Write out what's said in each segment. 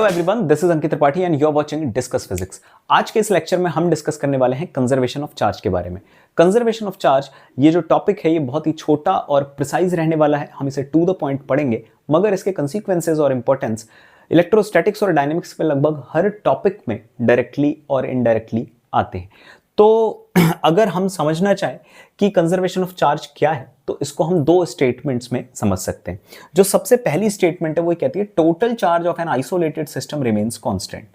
Hello everyone, this is Ankit Tripathi and you are watching discuss physics. आज के इस lecture में हम डिस्कस करने वाले हैं कंजर्वेशन ऑफ चार्ज के बारे में। कंजर्वेशन ऑफ चार्ज ये जो टॉपिक है ये बहुत ही छोटा और प्रिसाइज रहने वाला है। हम इसे टू द पॉइंट पढ़ेंगे, मगर इसके कंसीक्वेंसेज और इंपॉर्टेंस इलेक्ट्रोस्टैटिक्स और डायनेमिक्स में लगभग हर टॉपिक में डायरेक्टली और इनडायरेक्टली आते हैं। तो अगर हम समझना चाहें कि कंजर्वेशन ऑफ चार्ज क्या है तो इसको हम दो स्टेटमेंट्स में समझ सकते हैं। जो सबसे पहली स्टेटमेंट है वो कहती है total charge of an isolated system remains constant.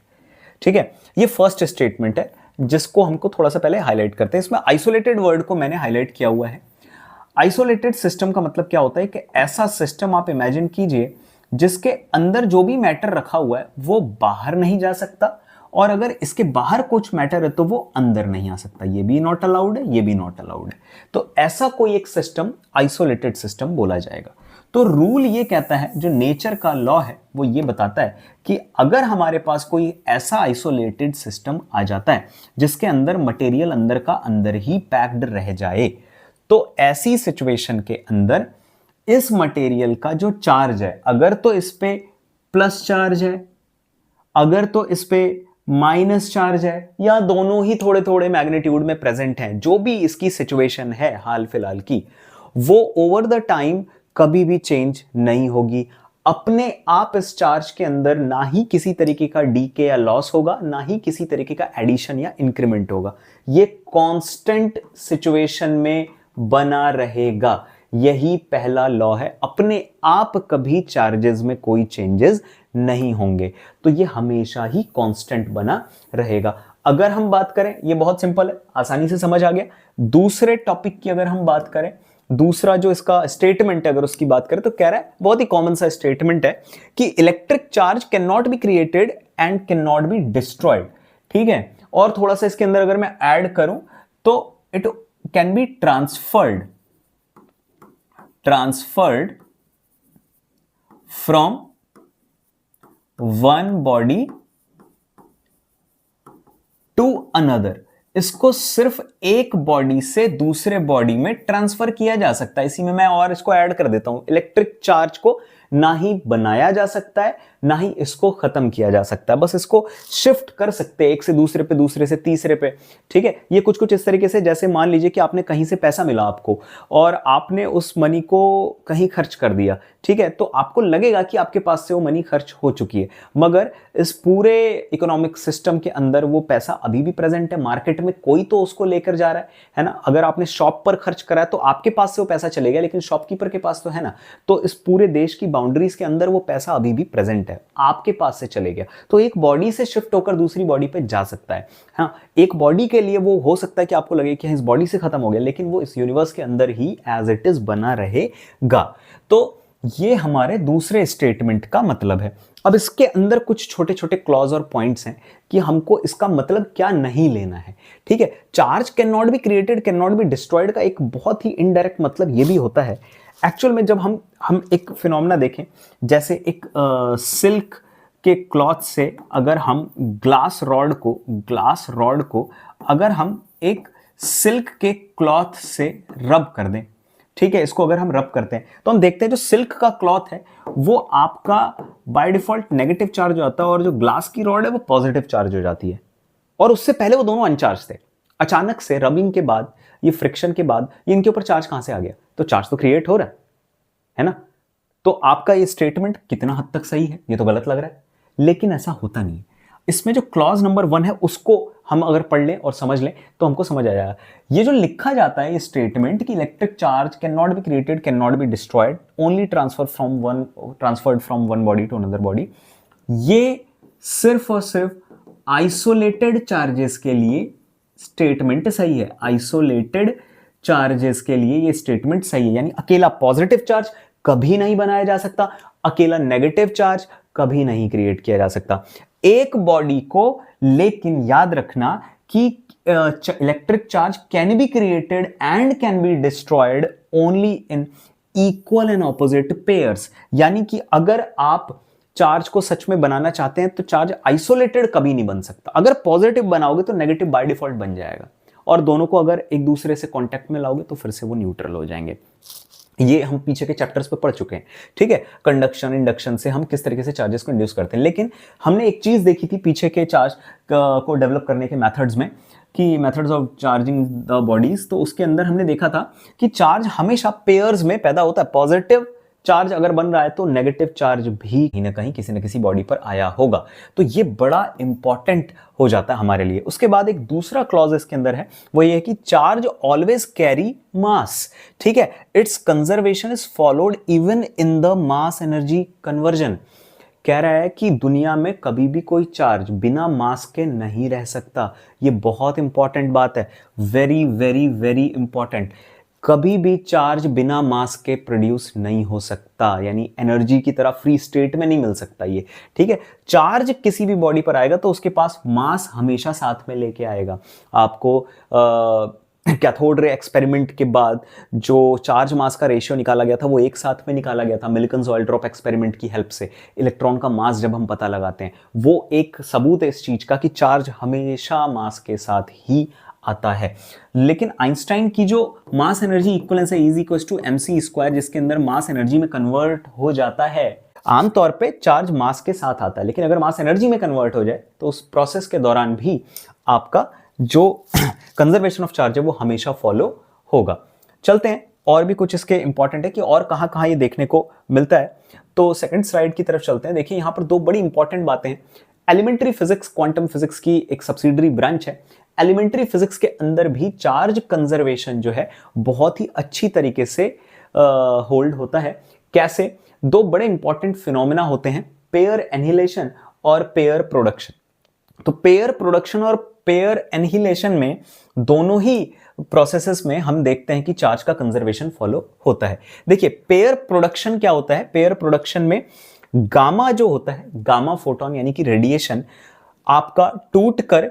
ठीक है, ये फर्स्ट स्टेटमेंट है जिसको हमको थोड़ा सा पहले हाईलाइट करते हैं। इसमें आइसोलेटेड वर्ड को मैंने हाईलाइट किया हुआ है। आइसोलेटेड सिस्टम का मतलब क्या होता है कि ऐसा सिस्टम आप इमेजिन कीजिए जिसके अंदर जो भी मैटर रखा हुआ है वो बाहर नहीं जा सकता, और अगर इसके बाहर कुछ मैटर है तो वो अंदर नहीं आ सकता। ये भी नॉट अलाउड है, ये भी नॉट अलाउड है। तो ऐसा कोई एक सिस्टम आइसोलेटेड सिस्टम बोला जाएगा। तो रूल ये कहता है, जो नेचर का लॉ है वो ये बताता है कि अगर हमारे पास कोई ऐसा आइसोलेटेड सिस्टम आ जाता है जिसके अंदर मटेरियल अंदर का अंदर ही पैक्ड रह जाए, तो ऐसी सिचुएशन के अंदर इस मटेरियल का जो चार्ज है, अगर तो इस पे प्लस चार्ज है, अगर तो इस पे माइनस चार्ज है, या दोनों ही थोड़े थोड़े मैग्नीट्यूड में प्रेजेंट हैं, जो भी इसकी सिचुएशन है हाल फिलहाल की, वो ओवर द टाइम कभी भी चेंज नहीं होगी। अपने आप इस चार्ज के अंदर ना ही किसी तरीके का डीके या लॉस होगा, ना ही किसी तरीके का एडिशन या इंक्रीमेंट होगा। ये कांस्टेंट सिचुएशन में बना रहेगा। यही पहला लॉ है। अपने आप कभी चार्जेस में कोई चेंजेस नहीं होंगे, तो ये हमेशा ही कांस्टेंट बना रहेगा। अगर हम बात करें, ये बहुत सिंपल है, आसानी से समझ आ गया। दूसरे टॉपिक की अगर हम बात करें, दूसरा जो इसका स्टेटमेंट है अगर उसकी बात करें, तो कह रहा है, बहुत ही कॉमन सा स्टेटमेंट है कि electric charge can not be created and can not be destroyed. ठीक है, और थोड़ा सा इसके अंदर अगर मैं ऐड करूं तो it can be transferred from one body to another. इसको सिर्फ एक बॉडी से दूसरे बॉडी में ट्रांसफर किया जा सकता है। इसी में मैं और इसको ऐड कर देता हूं, इलेक्ट्रिक चार्ज को ना ही बनाया जा सकता है ना ही इसको खत्म किया जा सकता है, बस इसको शिफ्ट कर सकते हैं एक से दूसरे पे, दूसरे से तीसरे पे। ठीक है, ये कुछ कुछ इस तरीके से, जैसे मान लीजिए कि आपने कहीं से पैसा मिला आपको और आपने उस मनी को कहीं खर्च कर दिया। ठीक है, तो आपको लगेगा कि आपके पास से वो मनी खर्च हो चुकी है, मगर इस पूरे इकोनॉमिक सिस्टम के अंदर वो पैसा अभी भी प्रेजेंट है। मार्केट में कोई तो उसको लेकर जा रहा है ना। अगर आपने शॉप पर खर्च करा है तो आपके पास से वो पैसा चलेगा, लेकिन शॉपकीपर के पास तो है ना। तो इस पूरे देश की बाउंड्रीज के अंदर वो पैसा अभी भी प्रेजेंट है, आपके पास से चले गया तो एक बॉडी से शिफ्ट होकर दूसरी बॉडी पे जा सकता है। हाँ, एक बॉडी के लिए वो हो सकता है कि आपको लगे कि इस बॉडी से खत्म हो गया, लेकिन वो इस यूनिवर्स के अंदर ही एज इट इज बना रहेगा। तो ये हमारे दूसरे स्टेटमेंट का मतलब है। अब इसके अंदर कुछ छोटे छोटे क्लॉज और पॉइंट्स हैं कि हमको इसका मतलब क्या नहीं लेना है। ठीक है, charge can not be created, can not be destroyed का एक बहुत ही इनडायरेक्ट मतलब ये भी होता है। एक्चुअल में जब हम एक फिनोमेना देखें, जैसे एक सिल्क के क्लॉथ से अगर हम ग्लास रॉड को अगर हम एक सिल्क के क्लॉथ से रब कर दें, ठीक है, इसको अगर हम रब करते हैं तो हम देखते हैं जो सिल्क का क्लॉथ है वो आपका बाय डिफॉल्ट नेगेटिव चार्ज हो जाता है, और जो ग्लास की रॉड है वो पॉजिटिव चार्ज हो जाती है। और उससे पहले वो दोनों अनचार्ज थे। अचानक से रबिंग के बाद, ये फ्रिक्शन के बाद, ये इनके ऊपर चार्ज कहां से आ गया? तो चार्ज तो क्रिएट हो रहा है ना। तो आपका ये स्टेटमेंट कितना हद तक सही है? ये तो गलत लग रहा है, लेकिन ऐसा होता नहीं है। इसमें जो क्लॉज नंबर 1 है उसको हम अगर पढ़ लें और समझ लें तो हमको समझ आ जाएगा। ये जो लिखा जाता है ये स्टेटमेंट कि electric charge can not be created, can not be destroyed, only transferred from one body to another body, ये सिर्फ और सिर्फ आइसोलेटेड चार्जेस के लिए स्टेटमेंट सही है। आइसोलेटेड चार्जेस के लिए ये स्टेटमेंट सही है, यानी अकेला पॉजिटिव चार्ज कभी नहीं बनाया जा सकता, अकेला नेगेटिव चार्ज कभी नहीं क्रिएट किया जा सकता एक बॉडी को। लेकिन याद रखना कि electric charge can be created and can be destroyed only in equal and opposite pairs. यानी कि अगर आप चार्ज को सच में बनाना चाहते हैं तो चार्ज आइसोलेटेड कभी नहीं बन सकता। अगर पॉजिटिव बनाओगे तो नेगेटिव बाय डिफॉल्ट बन जाएगा, और दोनों को अगर एक दूसरे से कांटेक्ट में लाओगे तो फिर से वो न्यूट्रल हो जाएंगे। ये हम पीछे के चैप्टर्स पे पढ़ चुके हैं, ठीक है। कंडक्शन इंडक्शन से हम किस तरीके से चार्जेस को इंड्यूस करते हैं। लेकिन हमने एक चीज देखी थी पीछे के चार्ज को डेवलप करने के मेथड्स में, कि methods of charging the bodies, तो उसके अंदर हमने देखा था कि चार्ज हमेशा पेयर्स में पैदा होता है। पॉजिटिव चार्ज अगर बन रहा है तो नेगेटिव चार्ज भी कहीं ना कहीं किसी न किसी बॉडी पर आया होगा। तो ये बड़ा इंपॉर्टेंट हो जाता है हमारे लिए। उसके बाद एक दूसरा क्लॉज इसके अंदर है, वो ये है कि चार्ज ऑलवेज कैरी मास, ठीक है। It's conservation is followed even in the mass energy conversion. कह रहा है कि दुनिया में कभी भी कोई चार्ज बिना मास के नहीं रह सकता। ये बहुत इंपॉर्टेंट बात है, वेरी वेरी वेरी इंपॉर्टेंट। कभी भी चार्ज बिना मास के प्रोड्यूस नहीं हो सकता, यानी एनर्जी की तरह फ्री स्टेट में नहीं मिल सकता ये, ठीक है। चार्ज किसी भी बॉडी पर आएगा तो उसके पास मास हमेशा साथ में लेके आएगा। आपको कैथोड रे एक्सपेरिमेंट के बाद जो चार्ज मास का रेशियो निकाला गया था वो एक साथ में निकाला गया था मिल्कन्स ऑयल ड्रॉप एक्सपेरिमेंट की हेल्प से। इलेक्ट्रॉन का मास जब हम पता लगाते हैं, वो एक सबूत है इस चीज का कि चार्ज हमेशा मास के साथ ही आता है। लेकिन आइंस्टाइन की जो मास एनर्जी इक्विवेलेंस है E=mc², जिसके अंदर मास एनर्जी में कन्वर्ट हो जाता है, आमतौर पे चार्ज मास के साथ आता है। लेकिन अगर मास एनर्जी में कन्वर्ट हो जाए तो उस प्रोसेस के दौरान भी आपका जो कंजर्वेशन ऑफ चार्ज है वो हमेशा फॉलो होगा। चलते हैं, और भी कुछ इसके इंपॉर्टेंट है कि और कहां कहां ये देखने को मिलता है। तो सेकंड स्लाइड की तरफ चलते हैं। देखिए यहां पर दो बड़ी इंपॉर्टेंट बातें हैं। एलिमेंट्री फिजिक्स क्वांटम फिजिक्स की एक सब्सिडरी ब्रांच है। एलिमेंट्री फिजिक्स के अंदर भी चार्ज कंजर्वेशन जो है बहुत ही अच्छी तरीके से होल्ड होता है। कैसे? दो बड़े इंपॉर्टेंट फिनोमेना होते हैं, पेयर एनिहिलेशन और पेयर प्रोडक्शन। तो पेयर प्रोडक्शन और पेयर एनिहिलेशन में दोनों ही प्रोसेसेस में हम देखते हैं कि चार्ज का कंजर्वेशन फॉलो होता है। देखिए पेयर प्रोडक्शन क्या होता है? पेयर प्रोडक्शन में गामा जो होता है, गामा फोटोन यानी कि रेडिएशन, आपका टूट कर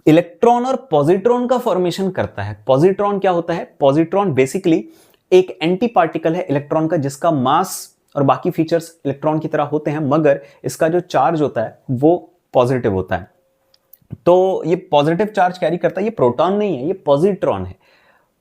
इलेक्ट्रॉन और पॉजिट्रॉन का फॉर्मेशन करता है। पॉजिट्रॉन क्या होता है? पॉजिट्रॉन बेसिकली एक एंटी पार्टिकल है इलेक्ट्रॉन का, जिसका मास और बाकी फीचर्स इलेक्ट्रॉन की तरह होते हैं, मगर इसका जो चार्ज होता है वो पॉजिटिव होता है। तो ये पॉजिटिव चार्ज कैरी करता है। ये प्रोटॉन नहीं है, ये पॉजिट्रॉन है।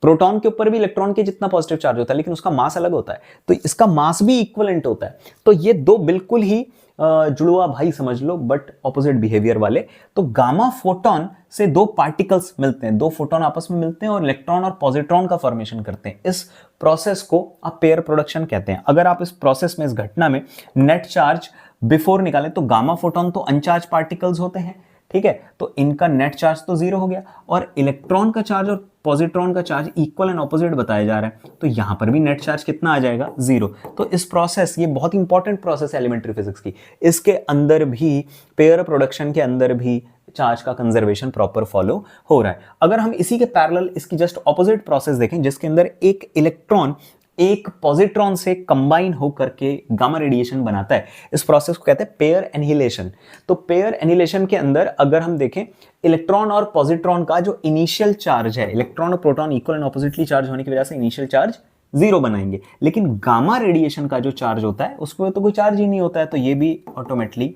प्रोटॉन के ऊपर भी इलेक्ट्रॉन के जितना पॉजिटिव चार्ज होता है, लेकिन उसका मास अलग होता है, तो इसका मास भी इक्विवेलेंट होता है। तो ये दो बिल्कुल ही जुड़वा भाई समझ लो, बट ऑपोजिट बिहेवियर वाले। तो गामा फोटोन से दो पार्टिकल्स मिलते हैं, दो फोटोन आपस में मिलते हैं और इलेक्ट्रॉन और पॉजिट्रॉन का फॉर्मेशन करते हैं। इस प्रोसेस को आप पेयर प्रोडक्शन कहते हैं। अगर आप इस प्रोसेस में, इस घटना में नेट चार्ज बिफोर निकालें तो गामा फोटोन तो अनचार्ज पार्टिकल्स होते हैं, ठीक है, तो इनका नेट चार्ज तो जीरो हो गया, और इलेक्ट्रॉन का चार्ज और पॉजिट्रॉन का चार्ज इक्वल एंड ऑपोजिट बताया जा रहा है, तो यहां पर भी नेट चार्ज कितना आ जाएगा? जीरो। तो इस प्रोसेस, ये बहुत इंपॉर्टेंट प्रोसेस है एलिमेंट्री फिजिक्स की, इसके अंदर भी, पेयर प्रोडक्शन के अंदर भी चार्ज का कंजर्वेशन प्रॉपर फॉलो हो रहा है। अगर हम इसी के पैरेलल इसकी जस्ट ऑपोजिट प्रोसेस देखें, जिसके अंदर एक इलेक्ट्रॉन एक पॉजिट्रॉन से कंबाइन होकर के गामा रेडिएशन बनाता है, इस प्रोसेस को कहते हैं पेयर एनिहिलेशन। तो पेयर एनिहिलेशन के अंदर अगर हम देखें, इलेक्ट्रॉन और पॉजिट्रॉन का जो इनिशियल चार्ज है, इलेक्ट्रॉन और proton equal and oppositely charge होने की वजह से इनिशियल चार्ज जीरो बनाएंगे, लेकिन गामा रेडिएशन का जो चार्ज होता है उसको तो कोई चार्ज ही नहीं होता है, तो ये भी ऑटोमेटिकली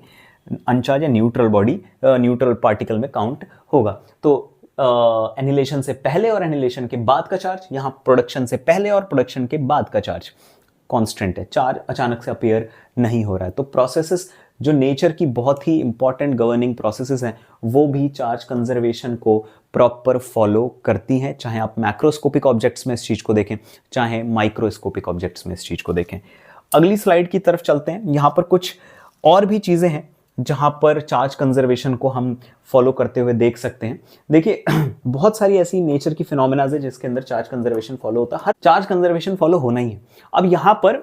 अनचार्ज या न्यूट्रल बॉडी, न्यूट्रल पार्टिकल में काउंट होगा। तो एनिहिलेशन से पहले और एनिहिलेशन के बाद का चार्ज, यहां प्रोडक्शन से पहले और प्रोडक्शन के बाद का चार्ज कांस्टेंट है, चार्ज अचानक से अपीयर नहीं हो रहा है। तो प्रोसेसेस जो नेचर की बहुत ही इंपॉर्टेंट गवर्निंग प्रोसेसेस हैं, वो भी चार्ज कंजर्वेशन को प्रॉपर फॉलो करती हैं, चाहे आप मैक्रोस्कोपिक ऑब्जेक्ट्स में इस चीज को देखें, चाहे माइक्रोस्कोपिक ऑब्जेक्ट्स में इस चीज को देखें। अगली स्लाइड की तरफ चलते हैं। यहां पर कुछ और भी चीजें हैं जहां पर चार्ज कंजर्वेशन को हम फॉलो करते हुए देख सकते हैं। देखिए बहुत सारी ऐसी नेचर की फिनोमेनाज है जिसके अंदर चार्ज कंजर्वेशन फॉलो होता है, हर चार्ज कंजर्वेशन फॉलो होना ही है। अब यहां पर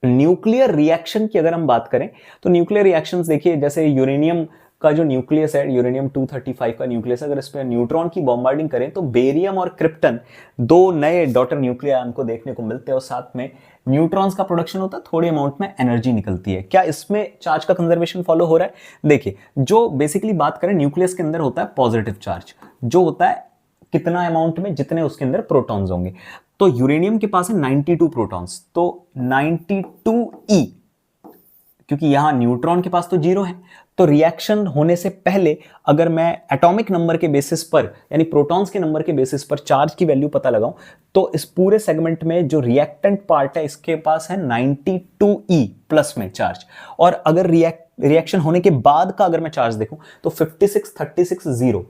न्यूक्लियर रिएक्शन की अगर हम बात करें तो न्यूक्लियर रिएक्शंस देखिए, जैसे यूरेनियम का जो न्यूक्लियस है, यूरेनियम 235 का न्यूक्लियस, अगर इस पर न्यूट्रॉन की बॉम्बार्डिंग करें तो बेरियम और क्रिप्टन दो नए डॉटर न्यूक्लिया हमको देखने को मिलते हैं, और साथ में न्यूट्रॉन्स का प्रोडक्शन होता है, थोड़ी अमाउंट में एनर्जी निकलती है। क्या इसमें चार्ज का कंजर्वेशन फॉलो हो रहा है? देखिए, जो बेसिकली बात करें, न्यूक्लियस के अंदर होता है पॉजिटिव चार्ज, जो होता है कितना अमाउंट में, जितने उसके अंदर प्रोटॉन्स होंगे। तो यूरेनियम के पास है 92 प्रोटॉन्स, तो 92E, क्योंकि यहां न्यूट्रॉन के पास तो जीरो है, तो रिएक्शन होने से पहले अगर मैं एटॉमिक नंबर के बेसिस पर यानी प्रोटॉन्स के नंबर के बेसिस पर चार्ज की वैल्यू पता लगाऊं, तो इस पूरे सेगमेंट में जो रिएक्टेंट पार्ट है इसके पास है 92e प्लस में चार्ज, और अगर रिएक्शन होने के बाद का अगर मैं चार्ज देखूं तो 56 36 0,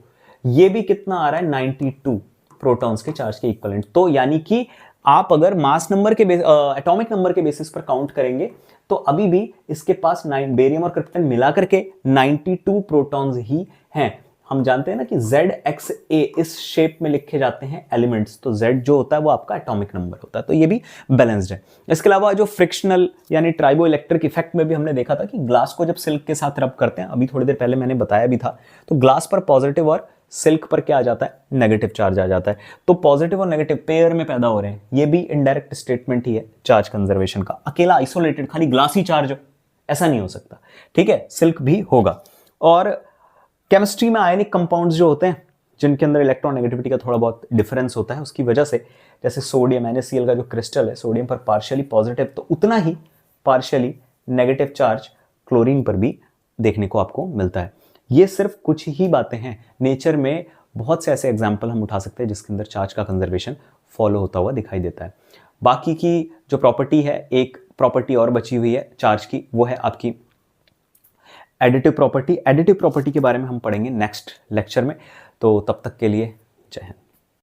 ये भी कितना आ रहा है 92 प्रोटॉन्स के चार्ज के इक्विवेलेंट। तो यानी कि आप अगर मास नंबर के एटॉमिक नंबर के बेसिस पर काउंट करेंगे तो अभी भी इसके पास बेरियम और क्रिप्टन मिला करके 92 प्रोटॉन्स ही हैं। हम जानते हैं ना कि ZXA इस शेप में लिखे जाते हैं एलिमेंट्स, तो Z जो होता है वो आपका एटॉमिक नंबर होता है, तो ये भी बैलेंस्ड है। इसके अलावा जो फ्रिक्शनल यानी ट्राइबो इलेक्ट्रिक इफेक्ट में भी हमने देखा था कि ग्लास को जब सिल्क के साथ रब करते हैं, अभी थोड़ी देर पहले मैंने बताया भी था, तो ग्लास पर पॉजिटिव और सिल्क पर क्या आ जाता है, नेगेटिव चार्ज आ जाता है। तो पॉजिटिव और नेगेटिव पेयर में पैदा हो रहे हैं, ये भी इनडायरेक्ट स्टेटमेंट ही है चार्ज कंजर्वेशन का। अकेला आइसोलेटेड खाली ग्लास ही चार्ज हो ऐसा नहीं हो सकता, ठीक है, सिल्क भी होगा। और केमिस्ट्री में आयनिक कंपाउंड्स जो होते हैं जिनके अंदर इलेक्ट्रॉन नेगेटिविटी का थोड़ा बहुत डिफरेंस होता है, उसकी वजह से जैसे सोडियम NaCl का जो क्रिस्टल है, सोडियम पर पार्शियली पॉजिटिव तो उतना ही पार्शियली नेगेटिव चार्ज क्लोरीन पर भी देखने को आपको मिलता है। ये सिर्फ कुछ ही बातें हैं, नेचर में बहुत से ऐसे एग्जाम्पल हम उठा सकते हैं जिसके अंदर चार्ज का कंजर्वेशन फॉलो होता हुआ दिखाई देता है। बाकी की जो प्रॉपर्टी है, एक प्रॉपर्टी और बची हुई है चार्ज की, वो है आपकी एडिटिव प्रॉपर्टी। एडिटिव प्रॉपर्टी के बारे में हम पढ़ेंगे नेक्स्ट लेक्चर में, तो तब तक के लिए जय हिंद।